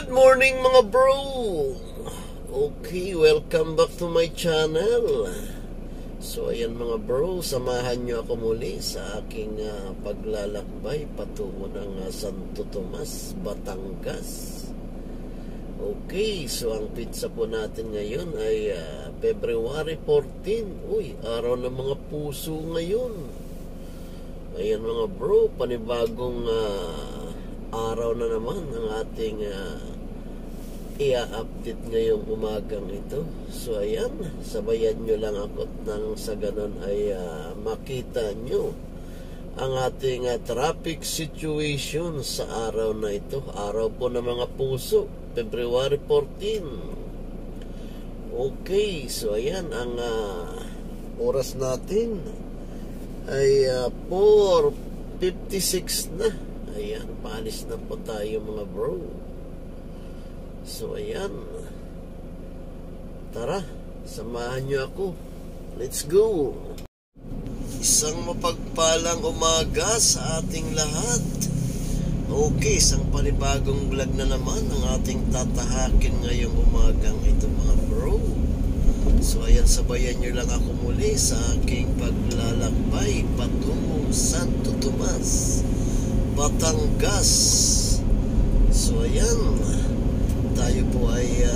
Good morning mga bro! Okay, welcome back to my channel. So ayan mga bro, samahan nyo ako muli sa aking paglalakbay patungo ng Santo Tomas, Batangas. Okay, so ang pizza po natin ngayon ay February 14. Uy, araw ng mga puso ngayon. Ayan mga bro, panibagong araw na naman ang ating i-update ngayong umagang ito. So ayan, sabayan nyo lang ako nang sa ganon ay makita nyo ang ating traffic situation sa araw na ito. Araw po ng mga puso, February 14. Okay, so ayan, ang oras natin ay 4:56 na. Ayan, paalis na po tayo mga bro. So ayan, tara, samahan nyo ako. Let's go. Isang mapagpalang umaga sa ating lahat. Okay, isang panibagong vlog na naman ang ating tatahakin ngayong umagang ito mga bro. So ayan, sabayan nyo lang ako muli sa aking paglalakbay patungong Santo Tomas, Batangas. So ayan, tayo po ay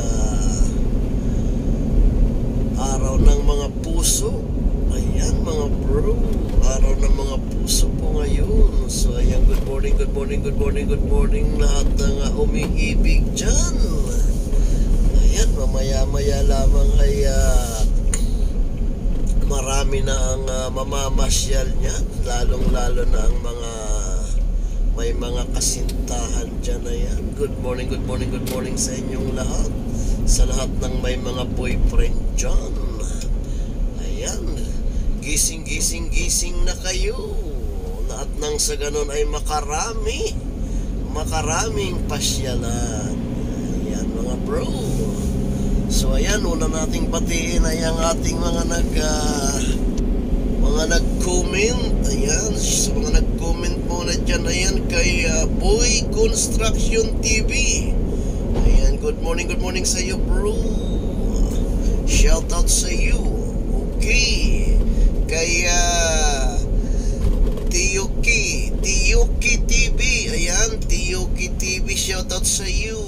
araw ng mga puso. Ayan mga bro, araw ng mga puso po ngayon. So ayan, good morning, good morning, good morning, good morning lahat ng umiibig dyan. Ayan, mamaya-maya lamang ay marami na ang mamamasyal niyan, lalong-lalo na ang mga may mga kasintahan dyan. Ayan, good morning, good morning, good morning sa inyong lahat, sa lahat ng may mga boyfriend dyan. Ayan, gising, gising, gising na kayo. Lahat ng sa ganon ay makaraming pasyalan. Ayan mga bro. So ayan, una nating batiin ay ang ating mga nag-comment. Ayan, so mga nag-comment muna dyan. Ayan, kay Boy Construction TV. Ayan, good morning sa iyo bro. Shout out sa iyo. Okay, kay Tiyuki TV. Ayan, Tiyuki TV, shout out sa iyo.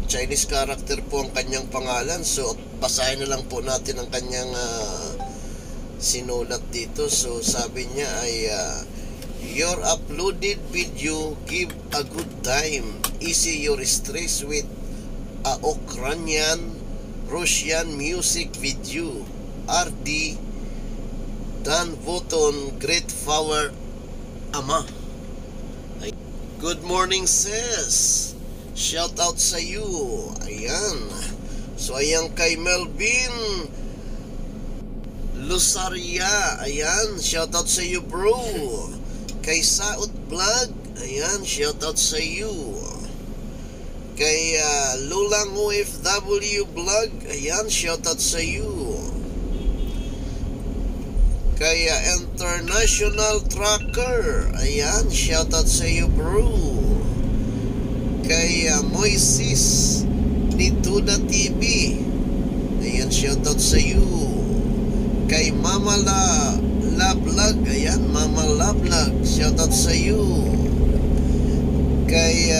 Chinese character po ang kanyang pangalan, so basahin na lang po natin ang kanyang sinulat dito. So sabi niya ay your uploaded video give a good time, easy your stress with a Ukrainian Russian music video. RD Dan Voton, great power ama. Good morning sis, shout out sa you. Ayan, so ayan kay Melvin Lusaria. Ayan, shout out sa you bro. Kay Saud Vlog, ayan, shout out sa you. Kay Lulang OFW Vlog, ayan, shout out sa you. Kay International Tracker, ayan, shout out sa you bro. Kay Moises Nituda TV, ayan, shout out sa you. Kay Mama La Vlog, ayan, Mama La Vlog, shout out sa you. Kay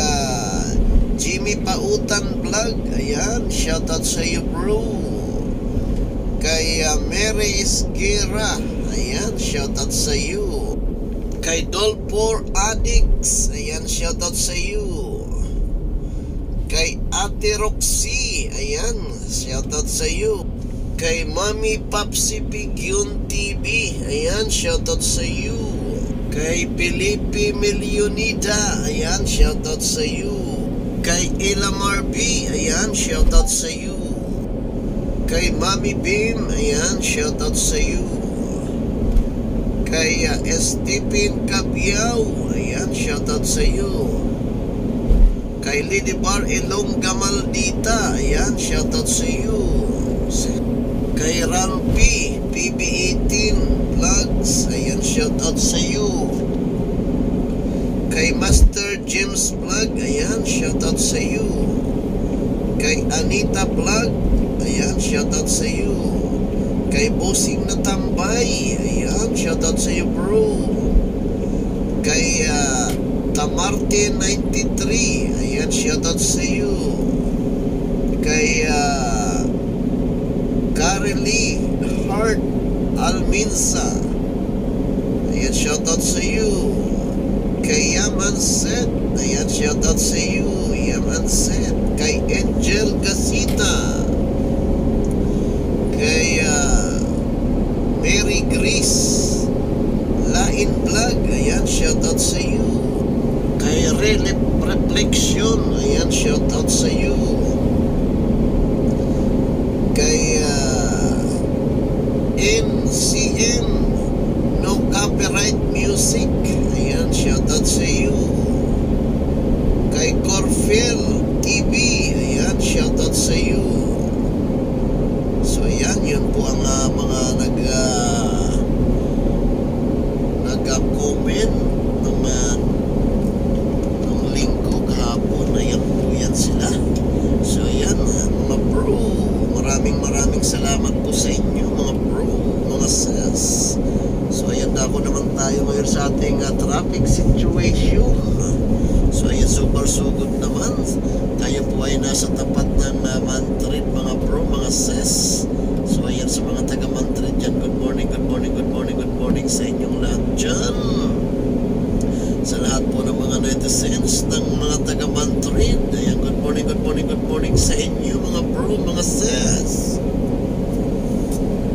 Jimmy Pautan Vlog, ayan, shout out sa you bro. Kay Mary Esguera, ayan, shout out sa you. Kay Dolpor Addicts, ayan, shout out sa you. Kay Ate Roxy, ayan, shout out sa you. Kay Mami Papsi Pigyun TV, ayan, shout out sa you. Kay Felipe Millionita, ayan, shout out sa you. Kay Elamar B, ayan, shout out sa you. Kay Mami Bim, ayan, shout out sa you. Kay Stephen Cabiao, ayan, shout out sa you. Kay Lady Bar Ilongga Maldita, ayan, shout out sa you. Kay Rampi PB18 Vlogs, ayan, shout out sa you. Kay Master James Vlog, ayan, shoutout sa iyo. Kay Anita Vlog, ayan, shoutout sa iyo. Kay Bossing na Tambay, ayan, shoutout sa iyo bro. Kay Tamarte 93, ayan, shoutout sa iyo. Kay Kareli Hart Alminsa, ayan, shoutout sa iyo. Kay Yaman Set, ayan, shoutout sa iyo, Yaman Set. Kay Angel Gasita, kay Mary Grace Lain Vlog, ayan, shoutout sa iyo. Kay Reflection, ayan, shoutout sa iyo. Kay NCM No Copyright Music, ayan, shoutout sa iyo. Kay Corfel TV, ayan, shoutout sa iyo. So ayan, yun po ang mga nag-comment ng linggo kahapon. Ayan po yan sila. So ayan, mga bro, maraming salamat po sa inyo mga bro, mga sis. So ayan, dako naman tayo ngayon sa ating traffic situation. So ayan, super sugod naman. Tayo po ay nasa tapat ng Madrid mga bro, mga sis. So ayan, sa mga taga Madrid dyan, good morning sa inyong lahat dyan. Sa lahat po ng mga netizens ng mga taga Madrid, ayan, good morning sa inyo mga bro, mga sis.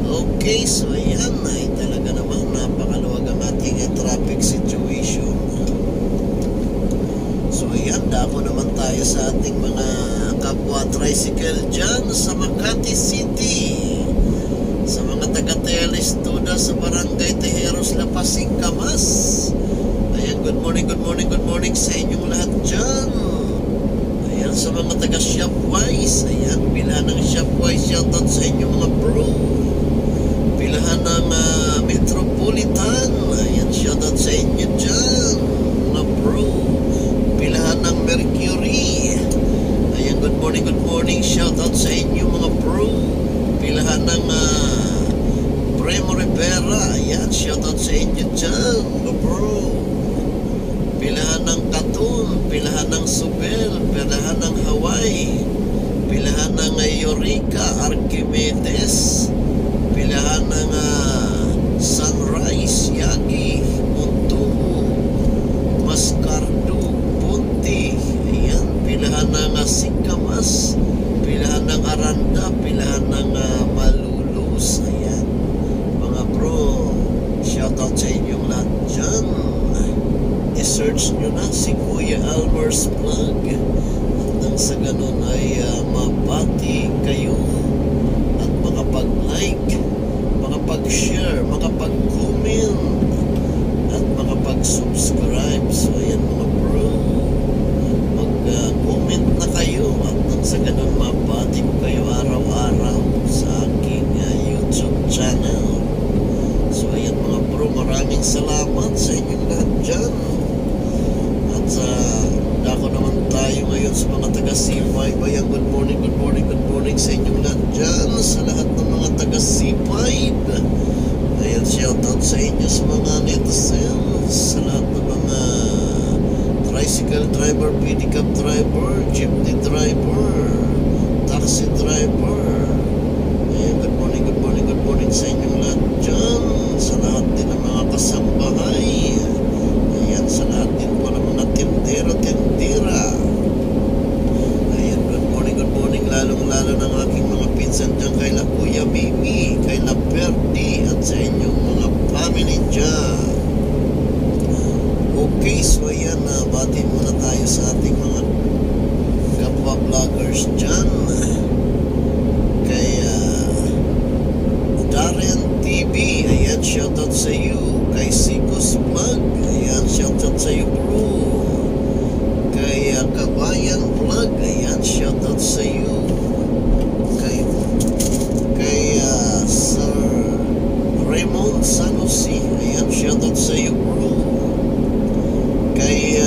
Okay, so ayan, ay talaga naman napakaluwag ang ating traffic situation. So ayan, dako naman tayo sa ating mga kapwa tricycle dyan sa Makati City. Sa mga taga-Telestuda sa Barangay Tejeros, La Paz, Singkamas. Ayan, good morning sa inyong lahat dyan. Ayan, sa mga taga-Shopwise, ayan, pilahan ng Shopwise, shoutout sa inyong mga bro. Pilahan ng Metropolitan, ayan, shoutout sa inyo dyan mga bro. Pilahan ng Mercury, ayan, good morning, shoutout sa inyo mga bro. Pilahan ng Primo Rivera, ayan, shoutout sa inyo dyan mga bro. Pilahan ng Katun, pilahan ng Subel, pilahan ng Hawaii, pilahan ng Eureka, Archimedes, pilahan ng Sunrise, Yagi, Montumo, Mascardo, Ponte, ayan, pilahan ng Singkamas, pilahan ng Aranda, pilahan ng Malulus, ayan, mga bro, shoutout sa inyong lahat dyan. I-search nyo na si Kuya Almer's Vlog at nang sa ganun ay mabati kayo at makapag-like, makapag-share, makapag-comment at makapag-subscribe. So ayan mga bro, mag-comment na kayo at nang sa ganun mabati ko kayo araw-araw sa aking YouTube channel. So ayan mga bro, maraming salamat sa inyong lahat dyan. At dako naman tayo ngayon sa mga taga-C5. Ayan, good morning sa inyong lahat dyan. Sa lahat ng mga taga-C5, ayan, shoutout sa inyo sa mga netizens, sa lahat ng mga tricycle driver, pedicab driver, jeepney driver, taxi driver. Ayan, good morning sa inyong lahat dyan. Sa lahat din ng mga kasambahay, ayan, sa lahat din po ng mga tindera. Ayan, good morning, lalong-lalo ng aking mga pinsan dyan, kay la Kuya Mimi, kay la Perdi, at sa inyong mga family dyan. Okay, so ayan, bati muna tayo sa ating mga kapwa vloggers dyan. Kay Darren TV, ayan, shoutout sa iyo. Kay Sikos Vlog, ayan, shoutout sa iyo bro. Kay Kabayan Vlog, ayan, shoutout sa iyo. Kay Sir Raymond Sanusi, ayan, shoutout sa iyo bro. Kay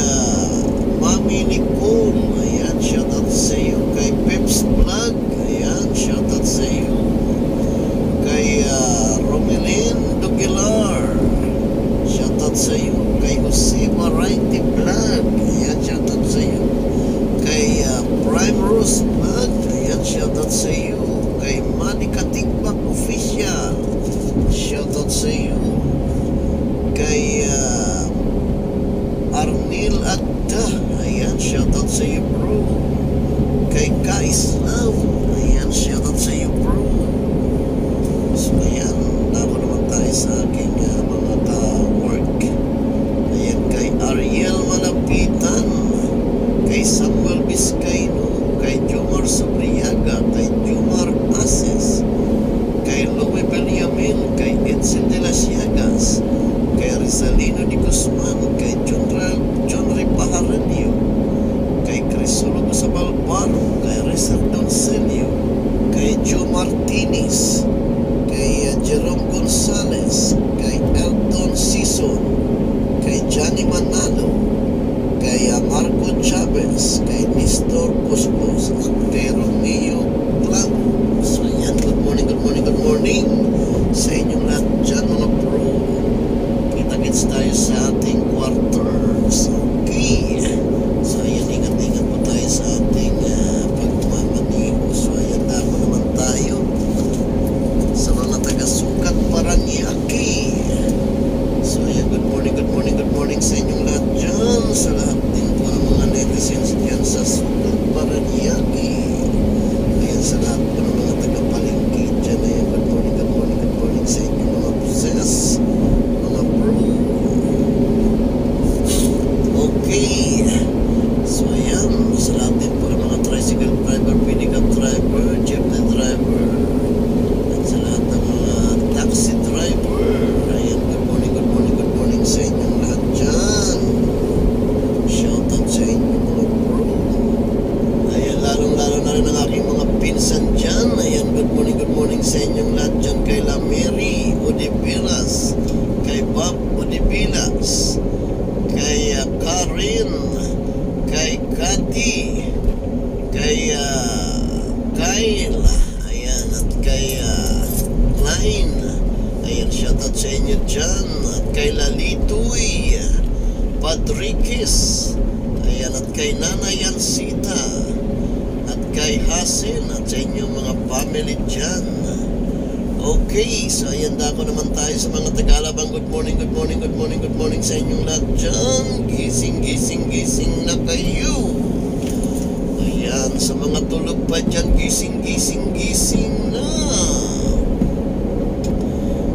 Rose Vlog, ayan, shoutout sa iyo. Kay Manika Tikbak Official, shoutout sa iyo. Kay Arnil Adda, ayan, shoutout sa iyo bro. Kay Kaislav, ayan, shoutout sa iyo bro. So ayan, dako naman tayo sa aking mga ka-work. Ayan, kay Ariel Malapitan, kay Samuel Vizcaino, kay Jomar Sobriaga, kay Jomar Ases, kay Louie Belliamil, kay Edsel de las Llagas, kay Rizalino de Guzman, kay John Ripajaranio, kay Crisologo Sabalbaro, kay Rizal Doncelio, kay Joe Martinez, kay Jerome Gonzalez, kay Elton Sison, kay Johnny Manalo, kay Marco Chavez, kay Nestor Cuscos, at kay Romeo Clavo. So yan, good morning sa inyong lahat dyan mga bro. Kita-kits tayo sa ating quarters. Okay, so ayan, ingat-ingat po tayo sa ating pagmamaniho. So ayan, dako naman tayo sa mga taga-Sukat Paranaque. So ayan, good morning sa inyong lahat dyan, sa lahat din po ng mga netizens dyan sa Sukat Paranaque. Ayan, sa lahat po ng mga taga-Palengke dyan, ayan, good morning sa inyong mga boses, mga bro. Okay, so ayan, sa lahat din po ng mga tricycle driver, pickup driver, jeepney driver, at sa lahat ng mga taxi driver, ayan, good morning sa inyong lahat dyan. Shoutout sa inyong mga bro. Ayan, lalong-lalo na rin ang aking mga pinsan dyan. Ayan, good morning sa inyong lahat dyan. Kay La Mary Odibilas, kay Bob Odibilas, kay Karen, kay Cathy, kay Kyle, ayan, at kay Line. Ayan, shoutout sa inyo dyan. At kay Lalitoy Padriquez, ayan, at kay Nanay Yansita, at kay Hasin, at sa inyong mga family dyan. Okay, so ayan, dako naman tayo sa mga Tagalabang. Good morning sa inyong lahat dyan. Gising na kayo. Ayan, sa mga tulog pa dyan, gising na.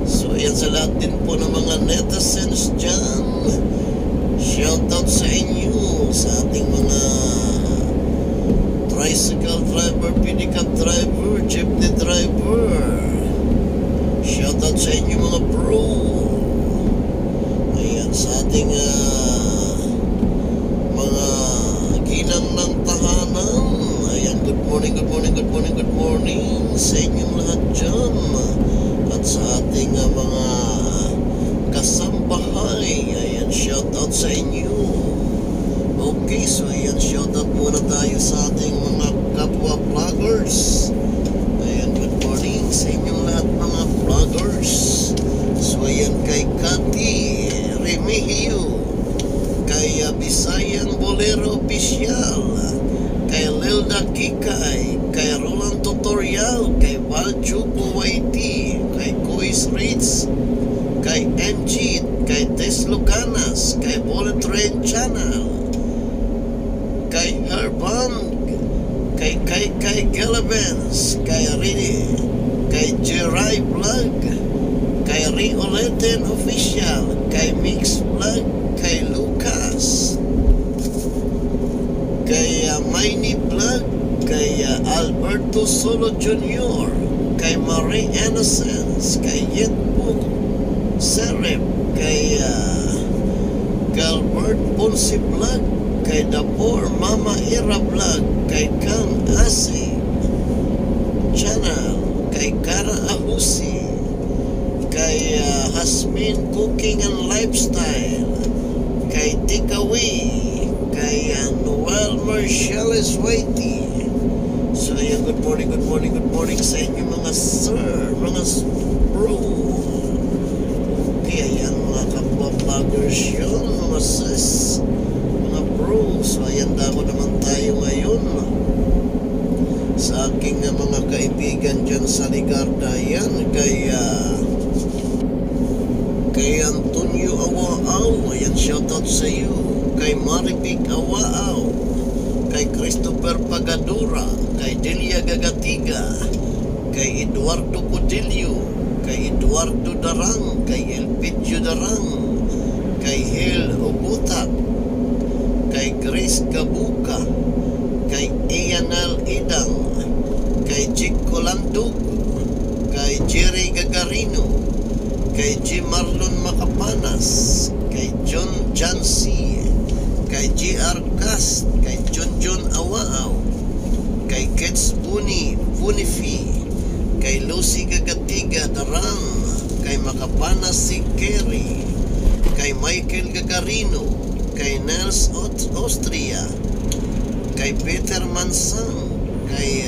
So ayan, sa lahat din po ng mga netizens dyan, shoutout sa inyo, sa ating mga tricycle driver, pickup driver, jeepney driver. Shoutout sa inyo mga bro. Ayan, sa ating mga ginang ng tahanan. Ayan, good morning sa inyong lahat dyan. At sa ating mga kasambahay, ayan, shoutout sa inyo. Okay, so ayan, shoutout muna tayo sa ating mga kapwa vloggers. Ayan, good morning sa inyong lahat mga vloggers. So ayan, kay Cathy Remigio, kay Bisayang Bolero Official, kay Lilda Kikay, kay Roland Tutorial, kay Valju Kuwaiti, kay Kuis Ritz, kay MG, kay Tess Lucanas, kay Bullet Train Channel, kay Herban, kay Galabens, kay Rini, kay Jirai Vlog, kay Rioleten Official, kay Mix Vlog, kay Lucas, kay Maini Vlog, kay Alberto Solo Jr., kay Marie Innocence, kay Yetbook Serep, kay Galbert Ponce Vlog, kay Dapor Mama Ira Vlog, kay Kang Asi Channel, kay Kara Ahusi, kay Hasmin Cooking and Lifestyle, kay Tikawi, kay Noel Marciales Waiti. So ayan, good morning sa inyo mga sir, mga bro. Okay, ayan, mga kapwa vloggers yun, mga sis, mga bro. So ayan, dako naman tayo ngayon mga kaibigan dyan sa Ligarda. Yan, kay Antonio Awaaw, ayan, shoutout sa iyo. Kay Maribig Awaaw, kay Christopher Pagadura, kay Delia Gagatiga, kay Eduardo Codilio, kay Eduardo Darang, kay Elpidio Darang, kay Hel Obutak, kay Grace Gabuka, kay Ianel Idang, kay Jig Colandug, kay Jerry Gagarino, kay G. Marlon Makapanas, kay John Jansi, kay G.R. Cast, kay John Awaaw, kay Kets Bunifi, kay Lucy Gagatiga Darang, kay Makapanas si Kerry, kay Michael Gagarino, kay Nels Austria, kay Peter Mansang, kay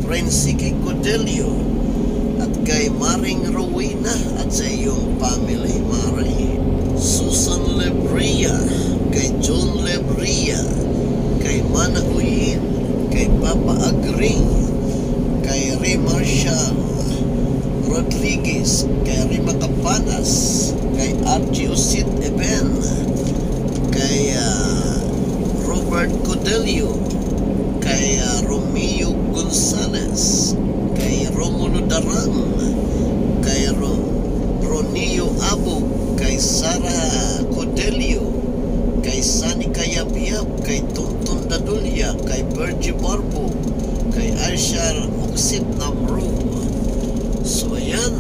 Prensique Codelio, at kay Maring Rowena at sa iyong family, Mare. Susan Lebria, kay John Lebria, kay Mana Uyin, kay Papa Agring, kay Ray Marshall Rodriguez, kay Rima Kapanas, kay Archie Usit Eben, kay Robert Codelio, kay Romeo Gonzales, kay Romulo Darang, kay Ronio Abu, kay Sara Codelio, kay Sani Kayabyab, kay Tuntun Dadulya, kay Bergie Barbo, kay Aishar Uksip Namro. So ayan,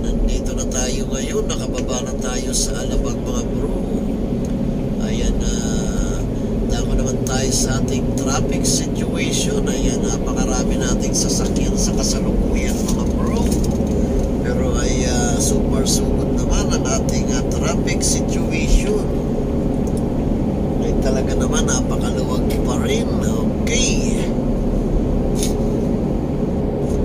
nandito na tayo ngayon, nakababa na tayo sa Alabang, mga bro. Ayan, dako naman tayo sa ating traffic situation. Ayan, napakarami nating sasakyan sa kasalukuyan, mga bro. Pero ay super sugod naman ang ating traffic situation. Ay talaga naman napakaluwag pa rin. Okay,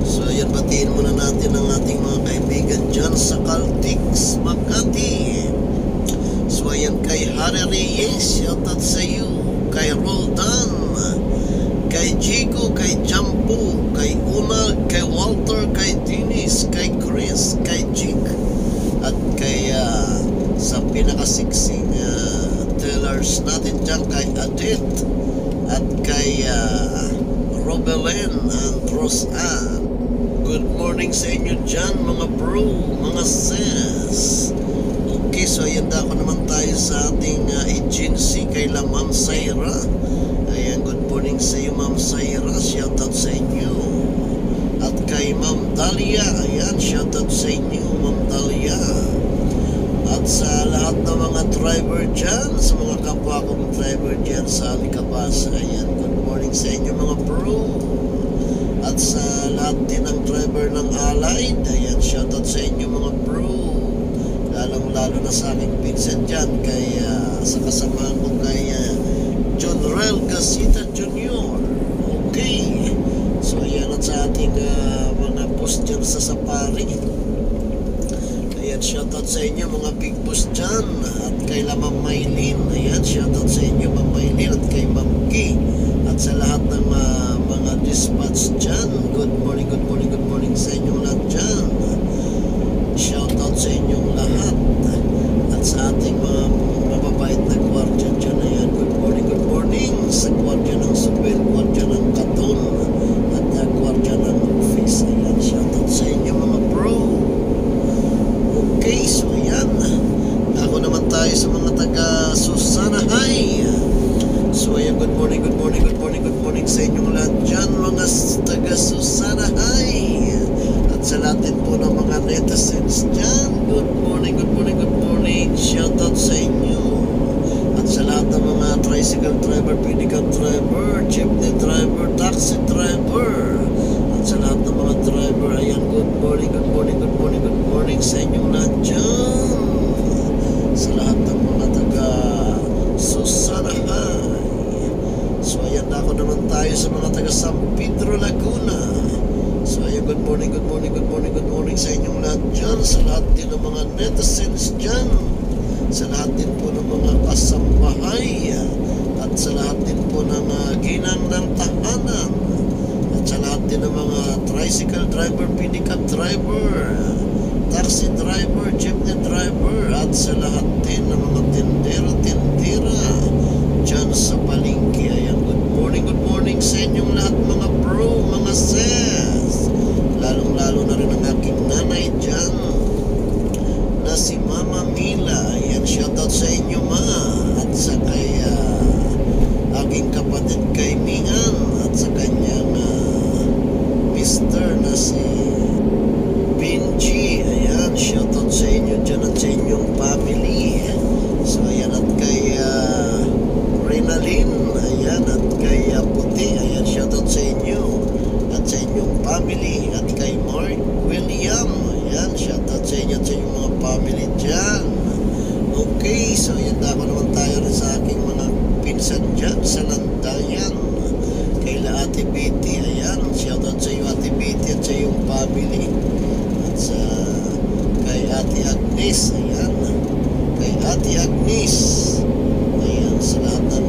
so ayan, batiin muna natin ang ating mga kaibigan dyan sa Caltex, Makati. So ayan, kay Harry Reyes, shoutout sa iyo. Kay Roldan, kay Jigo, kay Jampu, kay Unal, kay Walter, kay Dennis, kay Chris, kay Jig, at kay sa pinakasiksing tellers natin dyan, kay Adit, at kay Robelen and Roseanne. Good morning sa inyo dyan, mga bro, mga sis. Okay, so ayan, dako naman tayo sa ating agency, kay La Ma'am Saira. Ayan, good morning sa iyo, Ma'am Saira, shoutout sa inyo. At kay Ma'am Dalia, ayan, shoutout sa inyo, Ma'am Dalia. At sa lahat ng mga driver dyan, sa mga kapwa kong driver dyan sa Alicabas, ayan, good morning sa inyo, mga bro. At sa lahat din ng driver ng Allied, ayan, shoutout sa inyo, mga bro. Lalong-lalo na sa aking Vincent dyan, kay sa kasamahan ko kay John Rel Gasita Jr. Okay, so ayan, at sa ating mga boss dyan sa Sapari, ayan, shoutout sa inyo, mga big boss dyan. At kay La Ma'am Maylin, ayan, shoutout sa inyo, Ma'am Maylin, at kay Ma'am Ki, at sa lahat ng mga dispatch dyan, good morning sa inyong lahat dyan. Shoutout sa inyong lahat. At sa ating mga mababait na gwardiya dyan, ayan, good morning sa gwardiya ng Subel, gwardiya ng Katon, at gwardiya ng Office. Ayan, shoutout sa inyo, mga bro. Okay, so ayan, ako naman tayo sa mga taga Susana High. So ayan, good morning sa inyong lahat dyan, mga taga Susana High. Sa lahat din po ng mga netizens dyan, good morning, shoutout sa inyo. At sa lahat ng mga tricycle driver, pedicab driver, jeepney driver, taxi driver, at sa lahat ng mga driver, ayan, good morning sa inyong lahat dyan. Sa lahat ng mga taga Susana High. So ayan, ako naman tayo sa mga taga San Pedro, Laguna. So ayan, good morning sa inyong lahat dyan. Sa lahat din ng mga netizens dyan, sa lahat din po ng mga kasambahay, at sa lahat din po ng ginang ng tahanan, at sa lahat din ng tricycle driver, pedicab driver, taxi driver, jeepney driver, at sa lahat din ng mga tindero-tindera dyan sa palengke. Ayan, good morning sa inyong lahat mga bro, mga sis. Lalong-lalo na rin ang aking nanay dyan na si Mama Mila. Ayan, shoutout sa inyo ma. At sa kay aking kapatid kay Mian at sa kanyang mister na si Benji. Ayan, shoutout sa inyo dyan at sa inyong family. So ayan, at kay Renalyn, ayan, at kay Puti, ayan, shoutout sa inyo at sa inyong family. At kay Mark William, ayan, shoutout sa inyo at sa inyong mga family dyan. Okay, so ayan, dako naman tayo rin sa aking mga pinsan dyan sa Landayan. Kay La Ate Betty, ayan, shoutout sa iyo Ate Betty at sa iyong family. At sa kay Ate Agnes, ayan, kay Ate Agnes, ayan, sa lahat ng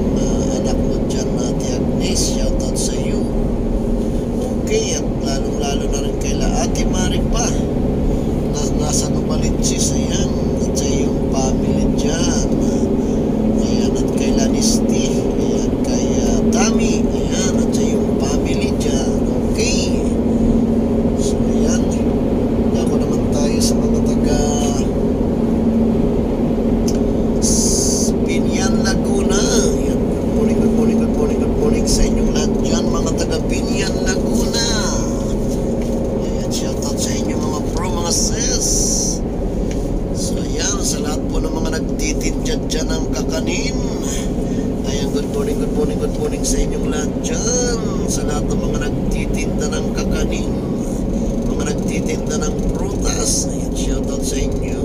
anak mo dyan Ate Agnes, shoutout sa iyo. Okay, at lalong-lalo na rin kay La Ate Maripa na nasa Nubalitsis, ayan, at sa iyong family dyan. Ayan, at kay Lanisti, ayan, kay Tami, ayan, at sa iyong family dyan. Okay, so ayan, dako naman tayo sa mga taga Binyan, Laguna. Ayan, good morning sa inyong lahat dyan mga taga Binyan, Laguna. Ayan, shoutout sa inyo mga bro, mga sis. So ayan, sa lahat po ng mga nagtitindyad dyan ng kakanin. Ayan, good morning sa inyong lahat dyan. Sa lahat ng mga nagtitinda ng kakanin, mga nagtitinda ng prutas, ayan, shoutout sa inyo.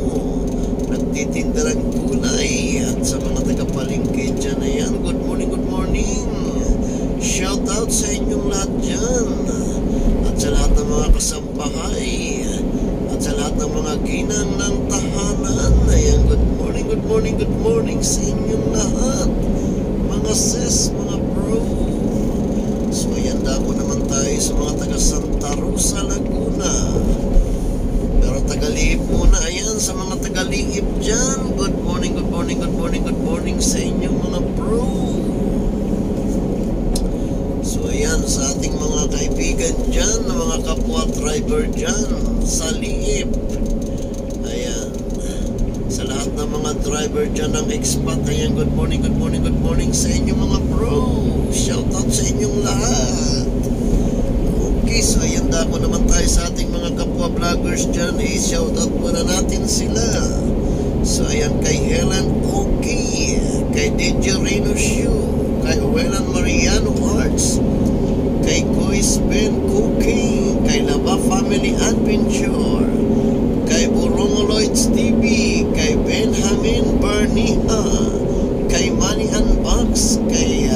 Nagtitinda ng gulay, at sa mga taga-palengke dyan, ayan, good morning. Shoutout sa inyong lahat dyan. At sa lahat ng mga kasambahay, at sa lahat ng mga ginang ng tahanan, ayan, good morning sa inyong lahat mga sis, mga bro. So ayan, dako naman tayo sa mga taga Santa Rosa, Laguna. Pero taga-Liip muna, ayan, sa mga taga-Liip dyan, good morning sa inyong mga bro. So ayan, sa ating mga kaibigan dyan, na mga kapwa driver dyan sa Liip, ayan, sa lahat ng mga driver dyan ng expat, ayan, good morning sa inyong mga bro. Shoutout sa inyong lahat. Okay, so ayan, dako naman tayo sa ating mga kapwa vloggers dyan. Shoutout muna natin sila. So ayan, kay Helen Oki, kay DJ Reno Shoe, kay Owelan Mariano Arts, kay Kois Ben Cooking, kay Laba Family Adventure, kay Burongoloids TV, kay Benjamin Berniha, kay Manny Unbox, kay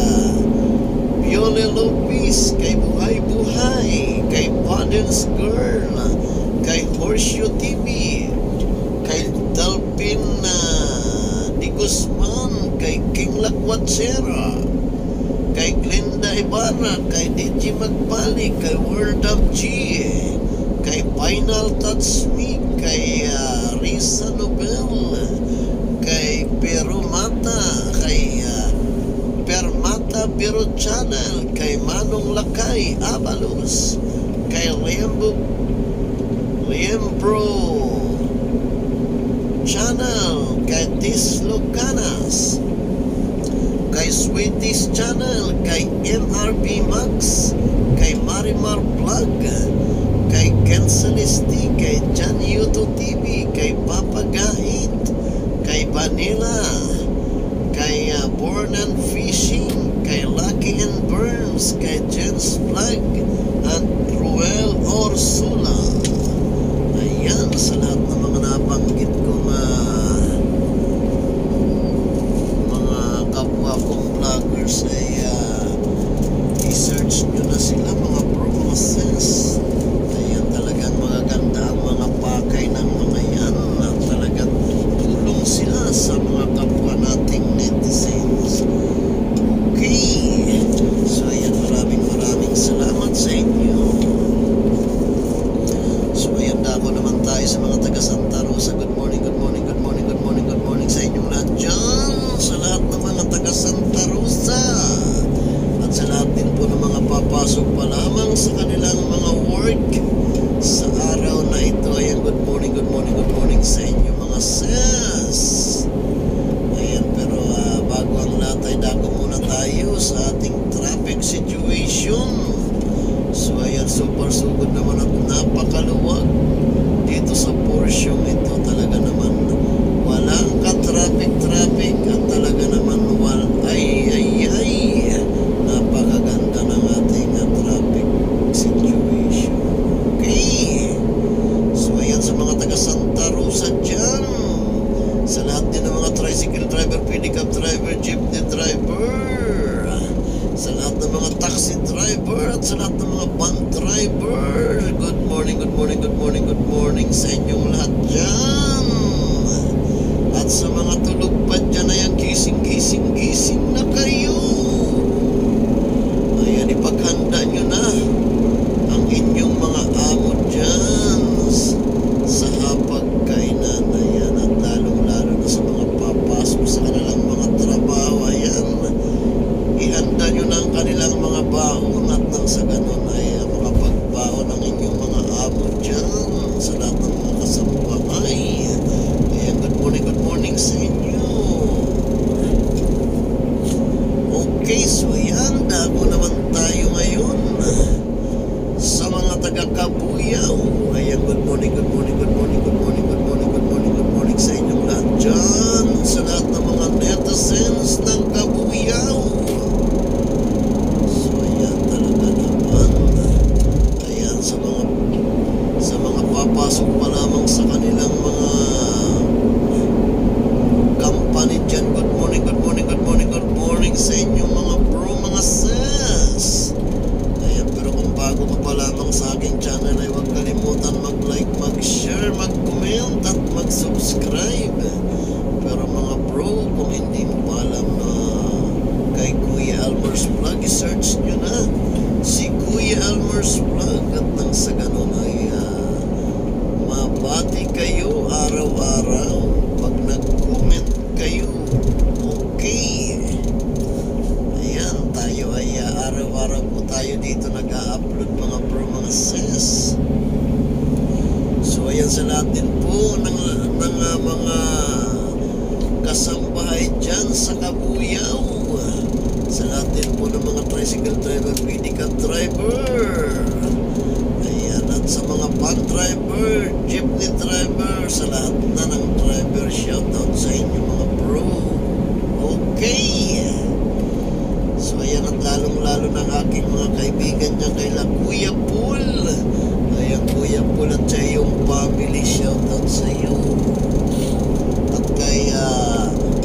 Viole Lopez, kay Buhay Buhay, kay Padens Girl, kay Horseshoe TV, kay Dalpin Di Guzman, kay King Lakwatsera, kay Glenda Ibarra, kay DJ Magpali, kay World of G, kay Final Touch Me, kay Risa Nobel, kay Pero Mata, kay Permata Pero Channel, kay Manong Lakay Abalos, kay Liembro Channel, kay Tislo Canas, kay Sweeties Channel, kay MRB Max, kay Marimar Vlog, kay Kensalisti, kay Jan Yuto TV, kay Papa Gahit, kay Vanilla, kay Born and Fishing, kay Lucky and Burns, kay Jens Vlog, at Ruel Orsula. Ayan, sa lahat ng mga nabanggit kong mga kapwa kong vloggers ay i-search nyo na sila mga bro, mga sis. Ayan, talagang magaganda ang mga pakay ng mga yan, at talagang tulong sila sa mga kapwa nating netizens. Okay, so ayan, maraming salamat. pa lamang sa kanilang mga work sa araw na ito. Ayan, good morning sa inyo mga sis. Ayan, pero bago ang lahat ay dako muna tayo sa ating traffic situation. So ayan, super sugod naman at napakaluwag dito sa porsyong ito. Talaga naman walang ka-traffic at talaga naman ay napakaganda ng ating traffic situation. Okay, so ayan, sa mga taga Santa Rosa dyan, sa lahat din ng mga tricycle driver, pedicab driver, jeepney driver, sa lahat ng mga taxi driver at sa lahat ng mga van driver, good morning sa inyong lahat dyan. At sa mga tulog pa dyan, ayan, gising na kayo. Ayan, ipaghanda nyo na ang inyong mga amo dyan sa hapagkainan. Ayan, at lalong-lalo na sa mga papasok sa kanilang mga trabaho. Ayan, ihanda nyo na ang kanilang mga baon at nang sa ganun ay makapagbaon ang inyong mga amo dyan sa lahat ng mga kasambahay. Ayan, good morning sa inyo. Okay, so ayan, dako naman tayo ngayon sa mga taga Kabuyaw. Ayan, good morning sa inyong lahat dyan, sa lahat ng mga netizens ng Kabuyaw. So ayan, talaga naman, ayan, sa mga papasok pa lamang sa kanilang mga company dyan, good morning sa inyong mga bro, mga sis. Ayan, pero kung bago ka pa lamang sa aking channel ay huwag kalimutan mag-like, mag-share, mag-comment at mag-subscribe. Pero mga bro, kung hindi mo pa alam na kay Kuya Elmer's Vlog, i-search nyo na si Kuya Elmer's Vlog at nang sa ganun ay mabati kayo araw-araw pag nag-comment kayo. Okay, ayan, tayo ay araw-araw po tayo dito nag-a-upload mga bro, mga sis. So ayan, sa lahat din po ng mga kasambahay dyan sa Kabuyaw, sa lahat din po ng mga tricycle driver, pedicab driver, ayan, at sa mga van driver, jeepney driver, sa lahat na ng driver, shoutout sa inyo mga bro. Okay, so ayan, at lalong-lalo ng aking mga kaibigan dyan kay Kuya Pool. Ayan, Kuya Pool at sa iyong family, shoutout sa iyo. At kay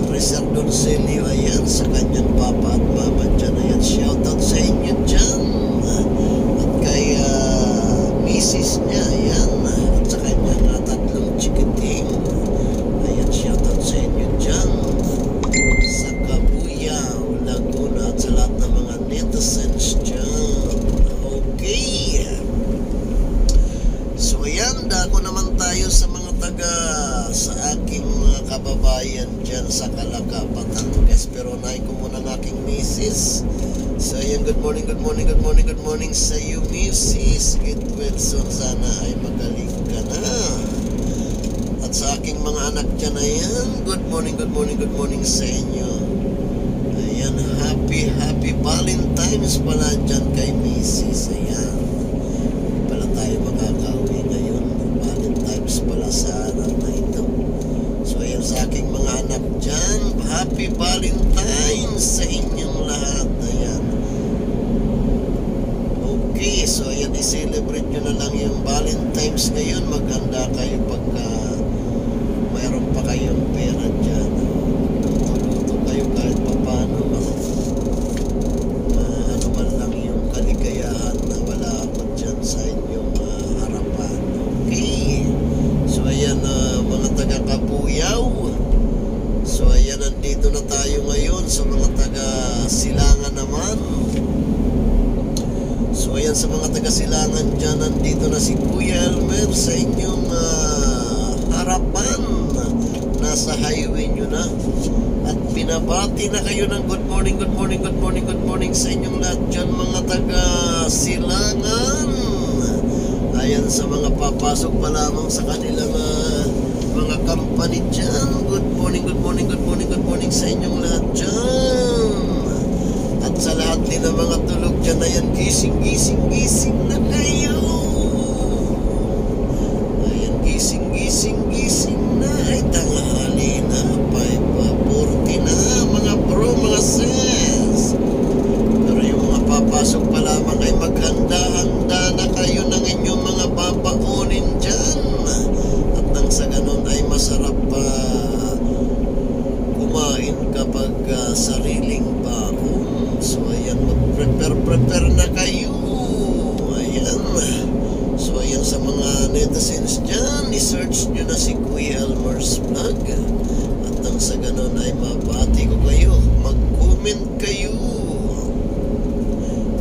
Rizal Doncelio, ayan, sa kanyang papa at mama dyan, ayan, shoutout sa inyo dyan. At kay misis niya, ayan, at sa kanyang tatlong chikiting, ayan, shoutout sa inyo dyan sa Kabuyaw, Laguna, at sa lahat ng mga netizens dyan. Okay, so ayan, dako naman tayo sa mga sa aking mga kababayan dyan sa Calaca, Batangas. Pero unahin ko muna ng aking misis. So ayan, good morning sa iyo, misis Gitwetson, sana ay magaling ka na. At sa aking mga anak dyan, ayan, good morning sa inyo. Ayan, happy Valentine's pala dyan kay misis. Ayan, pala tayo makakauwi ngayon, Valentine's pala sa araw na ito. So ayan, sa aking mga anak dyan, happy Valentine's sa inyong lahat. Ayan, okay, so ayan, i-celebrate nyo na lang yung Valentine's ngayon. Maghanda kayo pagka mayroon pa kayong pera dyan. Magluto kayo kahit pa paano, ano man lang yung kaligayahan na wala ako dyan sa inyong harapan. Okay, so ayan, mga taga Kabuyaw, so ayan, nandito na tayo ngayon sa mga taga Silangan naman. So ayan, sa mga taga Silangan dyan, nandito na si Kuya Elmer sa inyong harapan. nasa highway nyo na. At pinabati na kayo ng good morning, good morning, good morning, good morning sa inyong lahat dyan mga taga Silangan. Ayan sa mga papasok pa lamang sa kanilang mga company dyan. Good morning, good morning, good morning, good morning sa inyong lahat dyan. At sa lahat din ng mga tulog dyan, ayan, gising, gising, gising na kayo. Ayan, gising, gising, gising na. Ay, tanghali na, 5:40 na, mga bro, mga sis. Pero yung mga papasok pa lamang ay maghanda-handa na kayo ng inyong mga papaunin dyan. At nang sa ganun ay masarap pa kumain kapag sariling baon. So ayan, mag-prepare na kayo. Ayan. So ayan, sa mga netizens dyan, i-search nyo na si Kuya Elmer's Vlog. At nang sa ganun ay mabati ko kayo. Mag-comment kayo.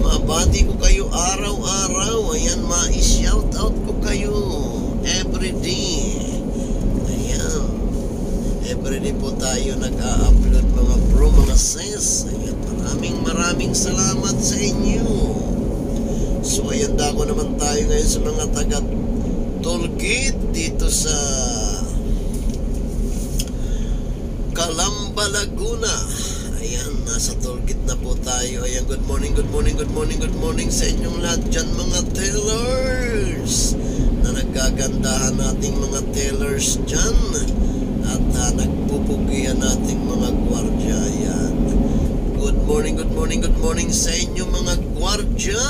Mabati ko kayo araw-araw. Ayan, ma-shoutout ko kayo everyday. Ayan, everyday po tayo nag-a-upload mga bro, mga sis. Ayan, maraming salamat sa inyo. So ayan, dako naman tayo ngayon sa mga taga Tollgate dito sa Calamba, Laguna. Ayan, nasa Tollgate na po tayo. Ayan, good morning, good morning, good morning, good morning sa inyong lahat dyan mga tailors. Na nagkagandahan nating mga tailors dyan. At nagpupugian nating mga gwardya. Ayan, good morning, good morning, good morning sa inyo mga gwardya.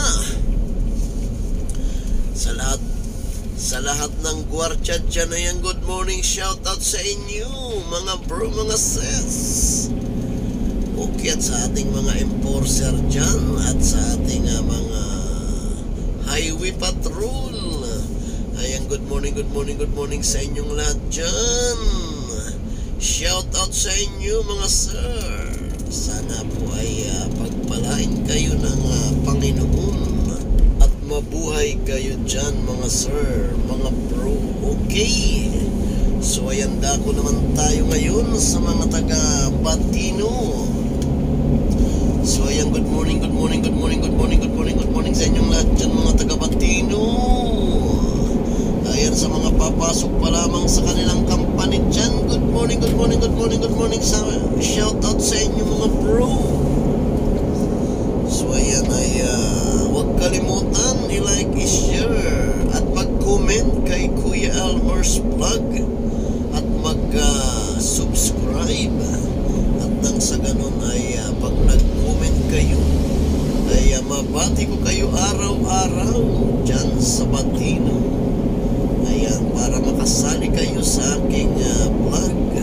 Sa lahat ng gwardya dyan, ayan, good morning, shoutout sa inyo mga bro, mga sis. Okay, at sa ating mga enforcer dyan, at sa ating mga highway patrol, ayan, good morning, good morning, good morning sa inyong lahat dyan. Shoutout sa inyo mga sir. Sana po ay pagpalain kayo ng Panginoon at mabuhay kayo dyan mga sir, mga bro. Okay, so ayan, dako naman tayo ngayon sa mga taga Batino. So ayan, good morning, good morning, good morning, good morning, good morning, good morning sa inyong lahat dyan mga taga Batino. Ayan, sa mga papasok pa lamang sa kanilang company dyan, good morning, good morning, good morning, good morning sa shoutout sa inyo mga bro. So ayan, ay huwag kalimutan i-like, i-share at mag-comment kay Kuya Elmer's Vlog at mag-subscribe. At nang sa ganun ay pag nag-comment kayo ay mabati ko kayo araw-araw dyan sa Batino. Ayan, para makasali kayo sa aking vlog.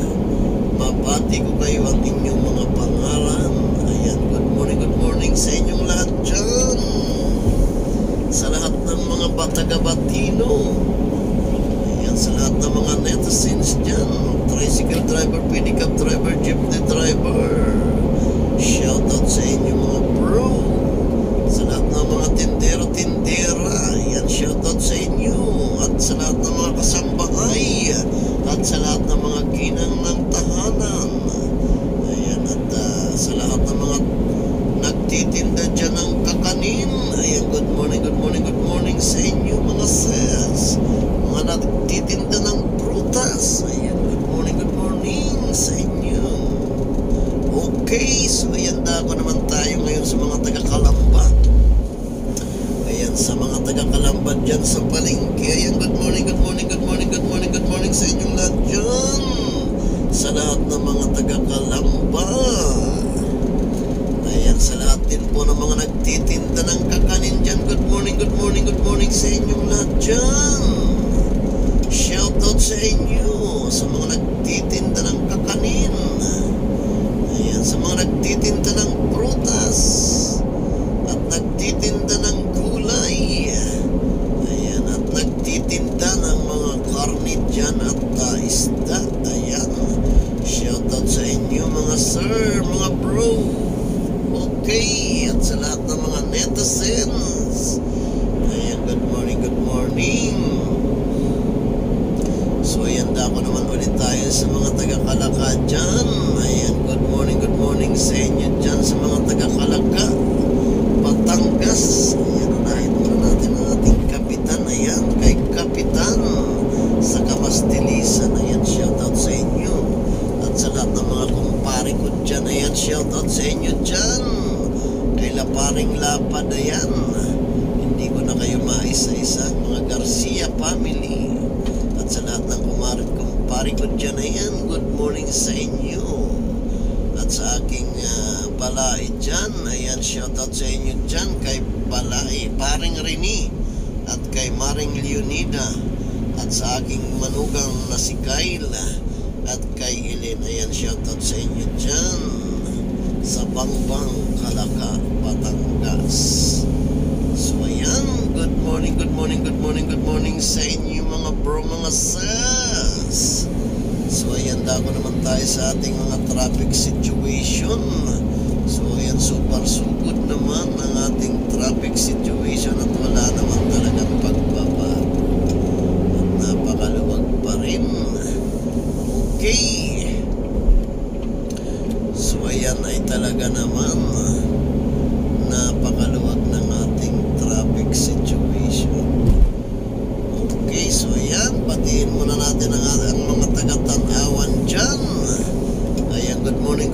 Mabati ko kayo ang inyong mga pangalan. Ayan, good morning sa inyong lahat dyan. Sa lahat ng mga taga-Batino. Ayan, sa lahat ng mga netizens dyan. Tricycle driver, pedicab driver, jeepney driver. Shoutout sa inyo mga bro. Sa lahat ng mga tindero-tindera, ayan, shoutout sa inyo. At sa lahat ng mga kasambahay, at sa lahat ng mga ginang ng tahanan, ayan, at sa lahat ng mga nagtitinda dyan ng kakanin, ayan, good morning, good morning, good morning sa inyo mga sis. Mga nagtitinda ng prutas, ayan, good morning sa inyo. Okay, so ayan, dako naman tayo ngayon sa mga taga-Calamba. Ayan, sa mga taga-Calamba dyan sa palengke. Ayan, good morning, good morning, good morning, good morning, good morning sa inyong lahat dyan. Sa lahat ng mga taga-Calamba. Ayan, sa lahat din po ng mga nagtitinda ng kakanin dyan, good morning, good morning, good morning sa inyong lahat dyan. Shoutout sa inyo sa mga nagtitinda ng kakanin. Ayan, sa mga nagtitinda ng prutas at nagtitinda ng gulay. Ayan, at nagtitinda ng mga karne dyan at isda. Ayan, shoutout sa inyo mga sir, mga bro. Okay, at sa lahat ng mga netizens, ayan, good morning, good morning. So ayan, dako naman ulit tayo sa mga taga Kalaga dyan. Ayan, good morning sa inyo dyan sa mga taga-Kalaga, Batangas. Ayan, unahin muna natin ang ating kapitan. Ayan, kay Kapitan sa Kamastilisan. Ayan, shoutout sa inyo. At sa lahat ng mga kumpare ko dyan, ayan, shoutout sa inyo dyan. Kay Laparing Lapad, ayan. Hindi ko na kayo maisa-isa, mga Garcia family. At sa lahat ng kumpare ko dyan, ayan, good morning sa inyo. At sa aking balai dyan, ayan, shoutout sa inyo dyan. Kay balai, paring Rini. At kay Maring Leonida. At sa aking manugang na si Kyle. At kay Ellen, ayan, shoutout sa inyo dyan sa Bangbang, Kalaga, Batangas. So ayan, good morning sa inyo mga bro, mga sis. So ayan, dako naman tayo sa ating mga traffic situation. So ayan, super good naman ang ating traffic situation at wala naman talagang pagbabago. At napakaluwag pa rin. Okay. So ayan ay talaga naman napakaluwag ng ating traffic situation. Okay, so ayan, batiin muna natin ang mga taga-Tanawan dyan. Ayan, good morning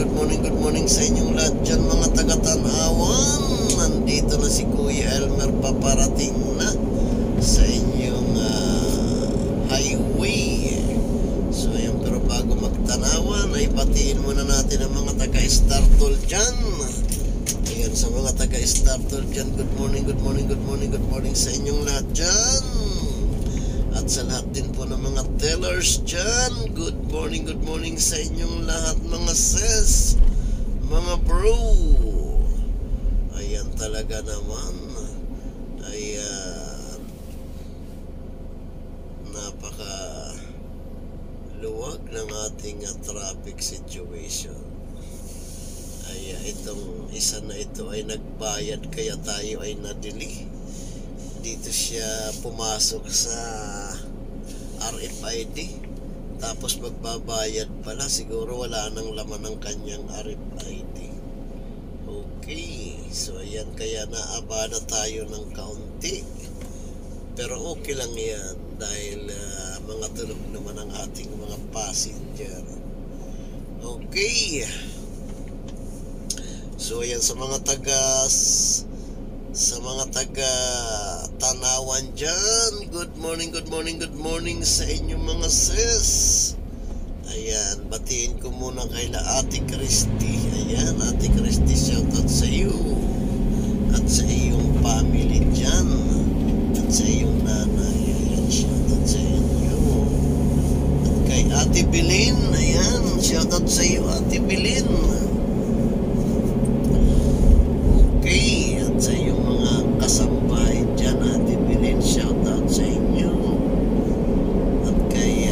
sa inyong lahat dyan mga taga-Tanawan. Nandito na si Kuya Elmer, paparating na sa inyong highway. So ayan, pero bago magtanawan ay batiin muna natin ang mga taga-Startol dyan. Ayan, sa mga taga-Startol dyan, good morning sa inyong lahat dyan. At sa lahat din po ng mga tellers dyan, good morning sa inyong lahat mga sis, mga bro. Ayan, talaga naman. Ayan, napaka luwag ng ating traffic situation. Ay itong isa na ito ay nagbayad kaya tayo ay nadili. Dito siya pumasok sa RFID, tapos magbabayad pala, siguro wala nang laman ng kanyang RFID. Okay, so ayan, kaya naabala tayo ng kaunti, pero okay lang yan dahil mga tulog naman ang ating mga passenger. Okay, so ayan, sa mga taga Tanawan dyan, good morning sa inyo mga sis. Ayan, batiin ko muna kay Ate Christy. Ayan, Ate Christy, shoutout sa iyo at sa iyong family dyan at sa iyong nanay. Ayan, shoutout sa inyo. At kay Ate Bilin, ayan, shoutout sa iyo Ate Bilin. Okay, at sa iyong mga kasambahay dyan, Ate Bilin, shoutout sa inyo. At kay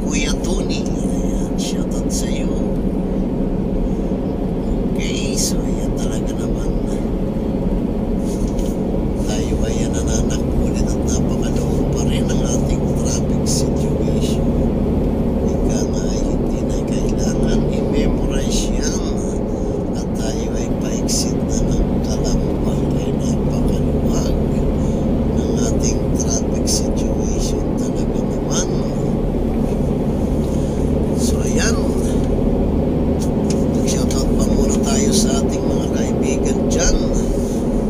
Kuya Tony, ayan, shoutout sa iyo. Okay, so ayan, talaga naman tayo ay nananakbulit at napakaluwag pa rin ang ating traffic situation. Ika nga ay hindi na kailangan i-memorize yan. At tayo ay paiksit na ng Kalamba ay napakaluwag ng ating traffic situation talaga naman. So ayan, shoutout pa muna tayo sa ating mga kaibigan dyan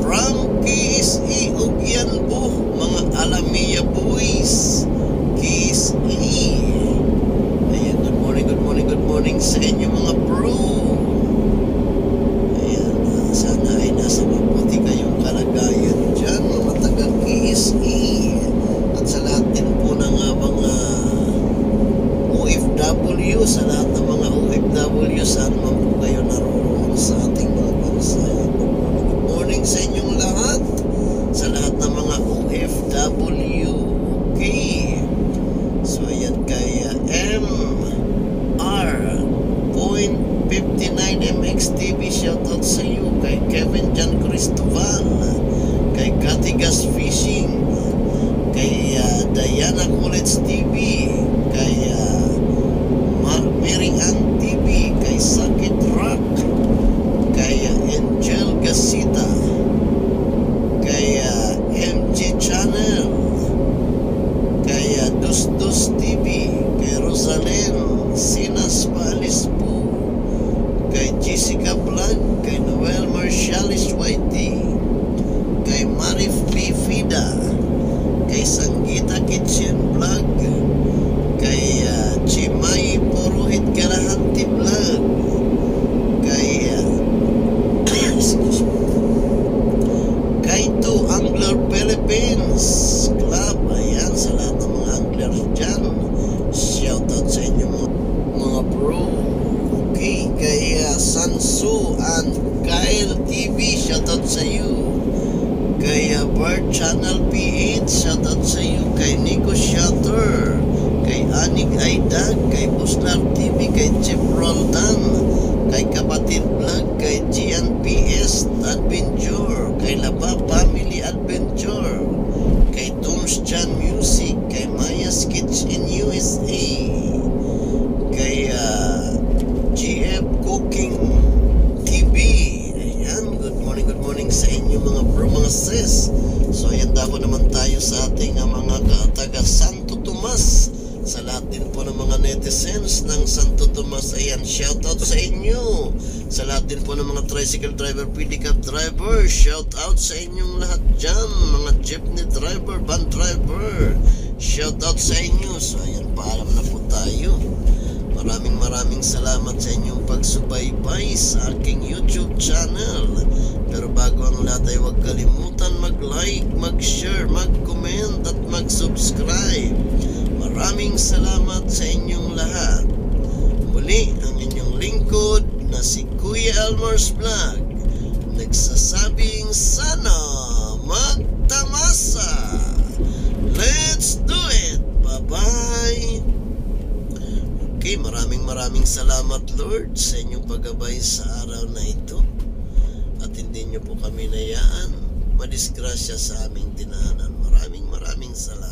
from KSE Ogyanbo, mga Alamia boys, KSE. Ayan, good morning sa inyo mga bro. Sana ay nasa mabuti kayong kalagayan dyan mga taga-KSE. At sa lahat din po ng mga OFW, sa lahat ng mga OFW, saan man po kayo naroon sa ating mga bansa. Good morning sa inyong lahat, sa lahat ng mga OFW. Okay, so ayan, kay MR.59MXTV, shoutout sa iyo. Kay Kevin Jan Cristoval, kay Katigas Fishing, kay Diana College TV, kay Mary Ann Channel PH, shoutout sa iyo. Kay Nico Shatter, kay Anik Aidag, kay Buslar TV, kay Chip Roldan, kay Kapatid Vlog, kay GNPS Adventure, kay Laba Family Adventure, kay Toms Chan Music, kay Maya's Kitchen USA, kay GF Cooking TV. Ayan, good morning sa inyo mga bro, mga sis. So ayan, dako naman tayo sa ating mga taga Santo Tomas. Sa lahat din po ng mga netizens ng Santo Tomas, ayan, shoutout sa inyo. Sa lahat din po ng mga tricycle driver, pedicab driver, shoutout sa inyong lahat dyan. Mga jeepney driver, van driver, shoutout sa inyo. So ayan, paalam na po tayo. Maraming salamat sa inyong pagsubaybay sa aking YouTube channel. Pero bago ang lahat ay huwag kalimutan mag-like, mag-share, mag-comment at mag-subscribe. Maraming salamat sa inyong lahat. Muli ang inyong lingkod na si Kuya Elmer's Vlog, nagsasabing sana magtamasa. Let's do it! Bye-bye! Okay, maraming salamat Lord sa inyong paggabay sa araw na ito. At hindi nyo po kami nayaan madisgrasya sa aming tinahanan. Maraming salamat.